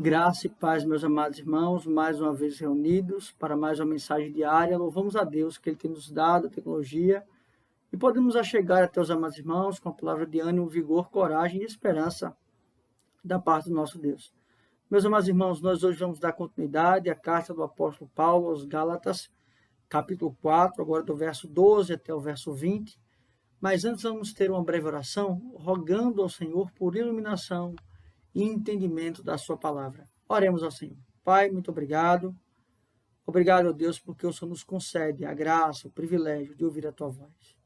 Graça e paz, meus amados irmãos, mais uma vez reunidos para mais uma mensagem diária. Louvamos a Deus que Ele tem nos dado a tecnologia e podemos chegar até os amados irmãos com a palavra de ânimo, vigor, coragem e esperança da parte do nosso Deus. Meus amados irmãos, nós hoje vamos dar continuidade à carta do apóstolo Paulo aos Gálatas, capítulo 4, agora do verso 12 até o verso 20. Mas antes vamos ter uma breve oração, rogando ao Senhor por iluminação e entendimento da sua palavra. Oremos ao Senhor. Pai, muito obrigado. Obrigado, Deus, porque o Senhor nos concede a graça, o privilégio de ouvir a tua voz.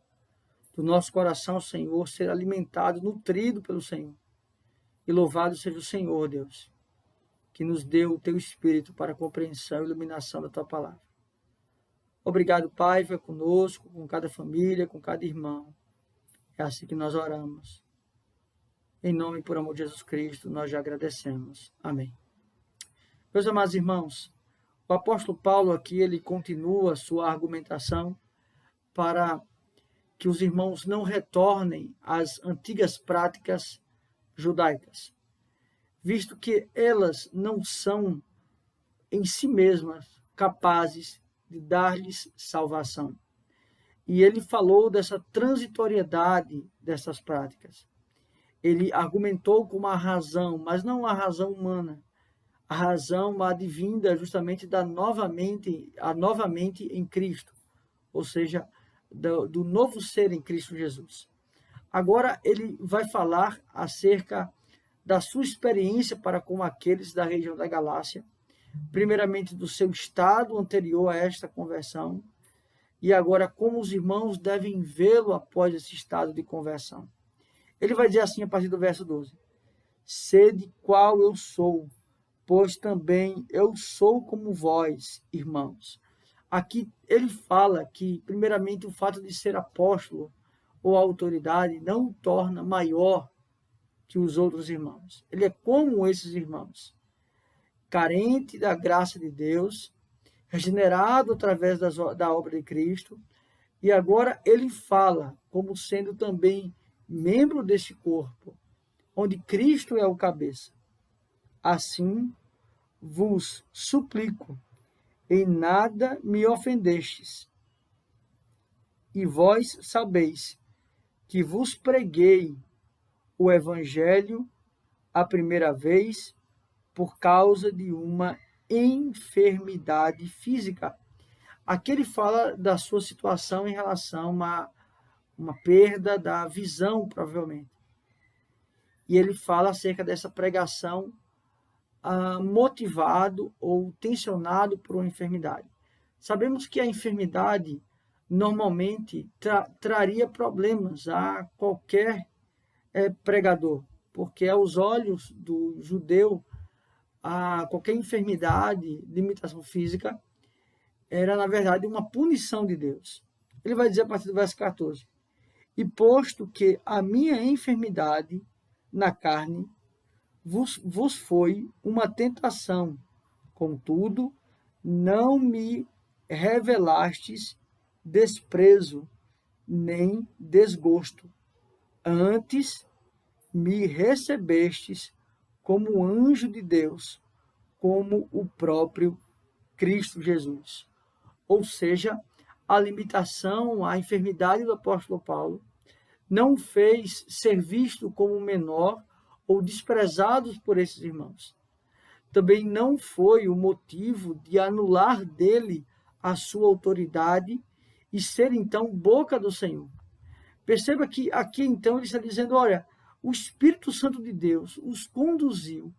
Do nosso coração, Senhor, ser alimentado, nutrido pelo Senhor. E louvado seja o Senhor, Deus, que nos deu o teu Espírito para a compreensão e iluminação da tua palavra. Obrigado, Pai, vai conosco, com cada família, com cada irmão. É assim que nós oramos. Em nome e por amor de Jesus Cristo, nós já agradecemos. Amém. Meus amados irmãos, o apóstolo Paulo aqui, ele continua sua argumentação para que os irmãos não retornem às antigas práticas judaicas, visto que elas não são em si mesmas capazes de dar-lhes salvação. E ele falou dessa transitoriedade dessas práticas. Ele argumentou com uma razão, mas não a razão humana, a razão advinda justamente da novamente em Cristo, ou seja, do novo ser em Cristo Jesus. Agora ele vai falar acerca da sua experiência para com aqueles da região da Galácia, primeiramente do seu estado anterior a esta conversão, e agora como os irmãos devem vê-lo após esse estado de conversão. Ele vai dizer assim a partir do verso 12: sede qual eu sou, pois também eu sou como vós, irmãos. Aqui ele fala que, primeiramente, o fato de ser apóstolo ou autoridade não o torna maior que os outros irmãos. Ele é como esses irmãos, carente da graça de Deus, regenerado através da obra de Cristo, e agora ele fala como sendo também membro deste corpo, onde Cristo é o cabeça. Assim vos suplico, em nada me ofendestes. E vós sabeis que vos preguei o evangelho a primeira vez por causa de uma enfermidade física. Aqui ele fala da sua situação em relação a uma perda da visão, provavelmente. E ele fala acerca dessa pregação motivado ou tensionado por uma enfermidade. Sabemos que a enfermidade normalmente traria problemas a qualquer pregador, porque aos olhos do judeu, qualquer enfermidade, limitação física, era na verdade uma punição de Deus. Ele vai dizer a partir do verso 14: e posto que a minha enfermidade na carne vos foi uma tentação, contudo, não me revelastes desprezo, nem desgosto. Antes me recebestes como anjo de Deus, como o próprio Cristo Jesus. Ou seja, a limitação, a enfermidade do apóstolo Paulo não fez ser visto como menor ou desprezado por esses irmãos. Também não foi o motivo de anular dele a sua autoridade e ser então boca do Senhor. Perceba que aqui então ele está dizendo, olha, o Espírito Santo de Deus os conduziu,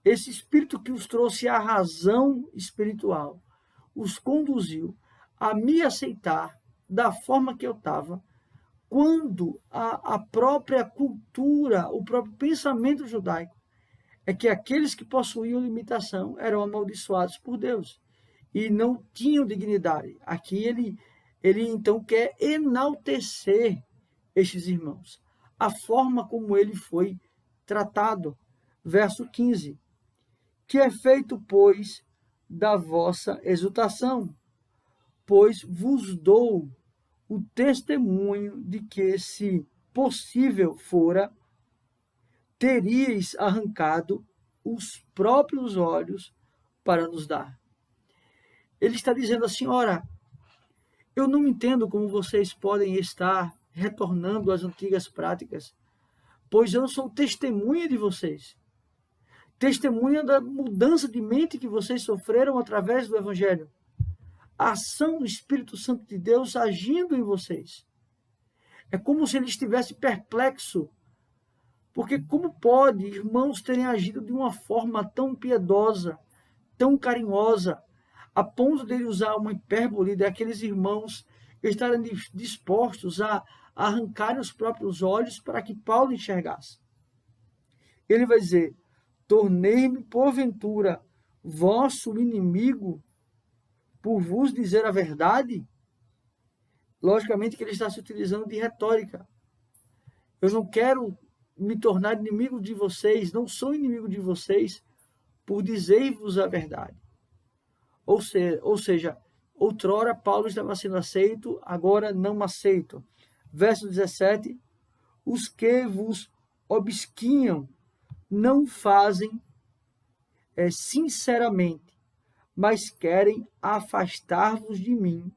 esse Espírito que os trouxe à razão espiritual, os conduziu a me aceitar da forma que eu estava, quando a própria cultura, o próprio pensamento judaico, é que aqueles que possuíam limitação eram amaldiçoados por Deus e não tinham dignidade. Aqui ele então quer enaltecer estes irmãos, a forma como ele foi tratado. Verso 15: que é feito, pois, da vossa exultação, pois vos dou o testemunho de que, se possível fora, teríeis arrancado os próprios olhos para nos dar. Ele está dizendo assim: ora, eu não entendo como vocês podem estar retornando às antigas práticas, pois eu sou testemunha de vocês. Testemunha da mudança de mente que vocês sofreram através do Evangelho. A ação do Espírito Santo de Deus agindo em vocês. É como se ele estivesse perplexo. Porque como pode irmãos terem agido de uma forma tão piedosa, tão carinhosa, a ponto de ele usar uma hipérbole daqueles irmãos estarem dispostos a arrancarem os próprios olhos para que Paulo enxergasse. Ele vai dizer: tornei-me, porventura, vosso inimigo por vos dizer a verdade? Logicamente que ele está se utilizando de retórica. Eu não quero me tornar inimigo de vocês, não sou inimigo de vocês por dizer-vos a verdade. Ou seja, outrora Paulo estava sendo aceito, agora não aceito. Verso 17, os que vos obsquinham não fazem sinceramente, mas querem afastar-vos de mim,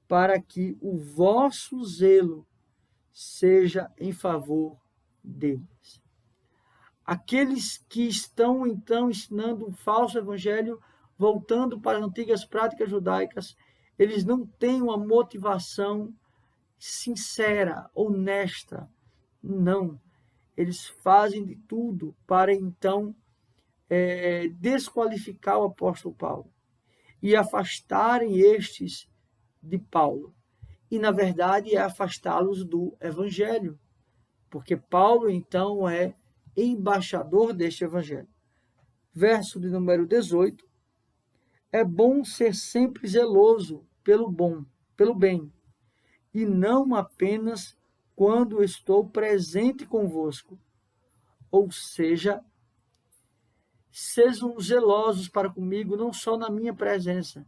para que o vosso zelo seja em favor deles. Aqueles que estão, então, ensinando um falso evangelho, voltando para as antigas práticas judaicas, eles não têm uma motivação sincera, honesta. Não. Eles fazem de tudo para, então, desqualificar o apóstolo Paulo e afastarem estes de Paulo. E, na verdade, é afastá-los do evangelho, porque Paulo, então, é embaixador deste evangelho. Verso de número 18. É bom ser sempre zeloso pelo bem, e não apenas quando estou presente convosco. Ou seja, sejam zelosos para comigo, não só na minha presença,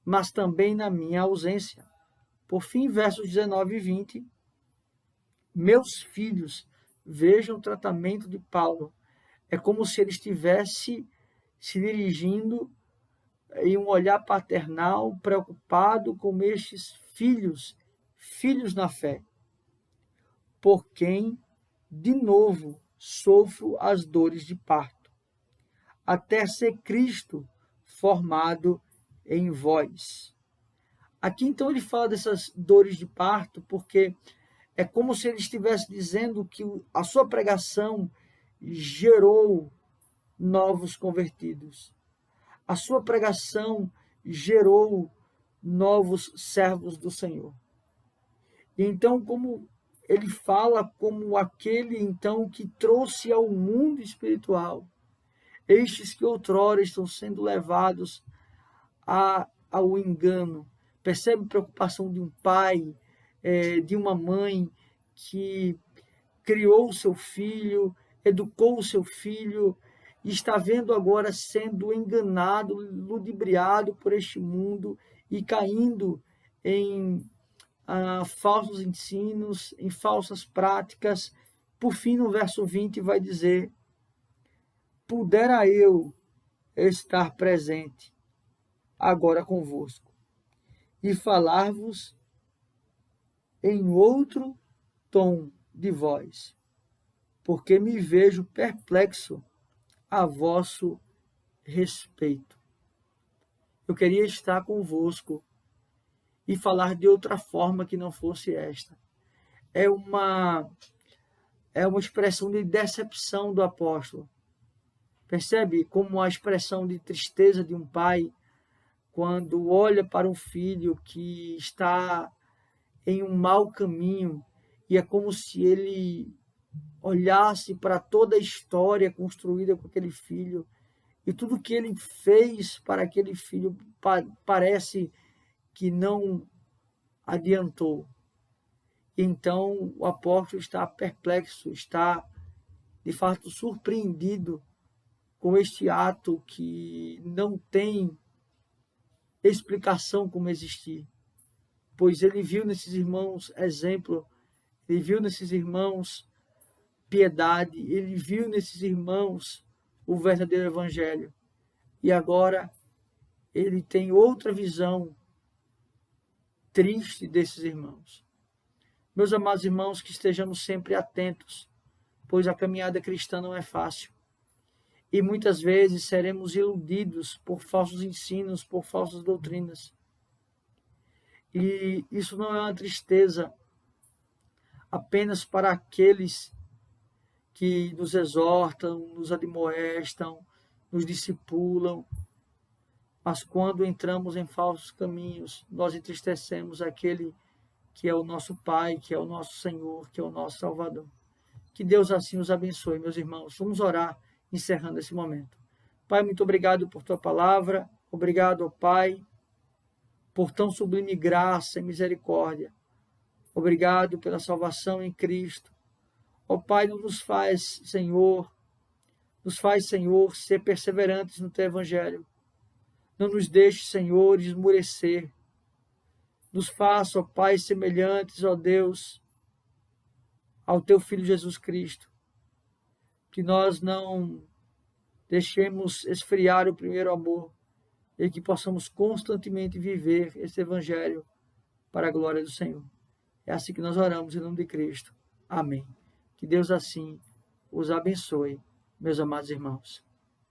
mas também na minha ausência. Por fim, versos 19 e 20. Meus filhos, vejam o tratamento de Paulo. É como se ele estivesse se dirigindo em um olhar paternal, preocupado com estes filhos na fé, por quem, de novo, sofro as dores de parto, até ser Cristo formado em vós. Aqui, então, ele fala dessas dores de parto, porque é como se ele estivesse dizendo que a sua pregação gerou novos convertidos. A sua pregação gerou novos servos do Senhor. E então, como ele fala como aquele, então, que trouxe ao mundo espiritual estes que outrora estão sendo levados ao engano. Percebe a preocupação de um pai, de uma mãe que criou o seu filho, educou o seu filho, e está vendo agora sendo enganado, ludibriado por este mundo e caindo em falsos ensinos, em falsas práticas. Por fim, no verso 20, vai dizer: pudera eu estar presente agora convosco e falar-vos em outro tom de voz, porque me vejo perplexo a vosso respeito. Eu queria estar convosco e falar de outra forma que não fosse esta. É uma expressão de decepção do apóstolo. Percebe como a expressão de tristeza de um pai quando olha para um filho que está em um mau caminho, e é como se ele olhasse para toda a história construída com aquele filho e tudo que ele fez para aquele filho parece que não adiantou. Então o apóstolo está perplexo, está de fato surpreendido com este ato que não tem explicação como existir, pois ele viu nesses irmãos exemplo, ele viu nesses irmãos piedade, ele viu nesses irmãos o verdadeiro evangelho. E agora ele tem outra visão triste desses irmãos. Meus amados irmãos, que estejamos sempre atentos, pois a caminhada cristã não é fácil. E muitas vezes seremos iludidos por falsos ensinos, por falsas doutrinas. E isso não é uma tristeza apenas para aqueles que nos exortam, nos admoestam, nos discipulam, mas quando entramos em falsos caminhos, nós entristecemos aquele que é o nosso Pai, que é o nosso Senhor, que é o nosso Salvador. Que Deus assim os abençoe, meus irmãos. Vamos orar, encerrando esse momento. Pai, muito obrigado por tua palavra. Obrigado, ó Pai, por tão sublime graça e misericórdia. Obrigado pela salvação em Cristo. Ó Pai, nos faz, Senhor, ser perseverantes no teu evangelho. Não nos deixe, Senhor, esmurecer. Nos faça, ó Pai, semelhantes, ó Deus, ao teu Filho Jesus Cristo. Que nós não deixemos esfriar o primeiro amor e que possamos constantemente viver esse evangelho para a glória do Senhor. É assim que nós oramos em nome de Cristo. Amém. Que Deus assim os abençoe, meus amados irmãos.